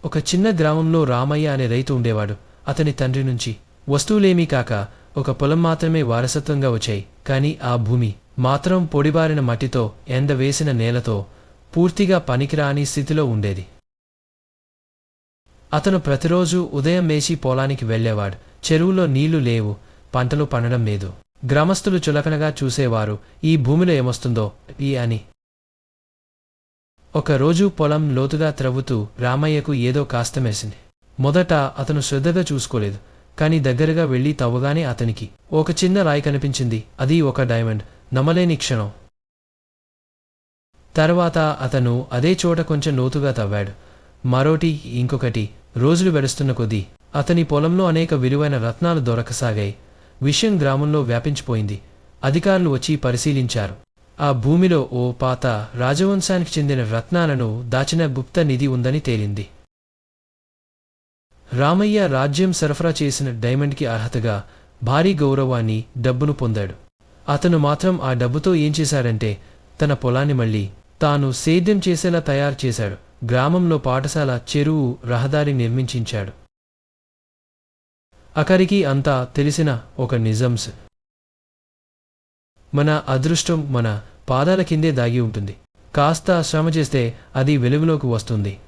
ఒక చిన్న గ్రామంలో రామయ్య అనే రైతు ఉండేవాడు. అతని తండ్రి నుంచి వస్తువులేమీ కాక ఒక పొలం మాత్రమే వారసత్వంగా వచ్చాయి. కాని ఆ భూమి మాత్రం పొడిబారిన మట్టితో, ఎండ వేసిన నేలతో పూర్తిగా పనికిరాని స్థితిలో ఉండేది. అతను ప్రతిరోజూ ఉదయం లేచి పొలానికి వెళ్లేవాడు. చెరువులో నీళ్లు లేవు, పంటలు పండడం లేదు. గ్రామస్తులు చులకనగా చూసేవారు. ఈ భూమిలో ఏమొస్తుందో అని. ఒకరోజు పొలం లోతుగా త్రవ్వుతూ రామయ్యకు ఏదో కాస్తమేసింది. మొదట అతను శ్రద్ధగా చూసుకోలేదు. కాని దగ్గరగా వెళ్లి తవ్వగానే అతనికి ఒక చిన్న రాయి కనిపించింది. అది ఒక డైమండ్. నమ్మలేని క్షణం. తర్వాత అతను అదే చోట కొంచెం లోతుగా తవ్వాడు. మరోటి, ఇంకొకటి. రోజులు గడుస్తున్న కొద్దీ అతని పొలంలో అనేక విలువైన రత్నాలు దొరకసాగాయి. విషయం గ్రామంలో వ్యాపించిపోయింది. అధికారులు వచ్చి పరిశీలించారు. ఆ భూమిలో ఓ పాత రాజవంశానికి చెందిన రత్నాలను దాచిన గుప్త నిధి ఉందని తేలింది. రామయ్య రాజ్యం సరఫరా చేసిన డైమండ్కి అర్హతగా భారీ గౌరవాన్ని, డబ్బును పొందాడు. అతను మాత్రం ఆ డబ్బుతో ఏం చేశాడంటే తన పొలాన్ని మళ్లీ తాను సేద్యం చేసేలా తయారు చేశాడు. గ్రామంలో పాఠశాల, చెరువు, రహదారి నిర్మించాడు. అకరికి అంతా తెలిసిన ఒక నిజంస్. మన అదృష్టం మన పాదాల కిందే దాగి ఉంటుంది. కాస్త శ్రమ చేస్తే అది వెలుగులోకి వస్తుంది.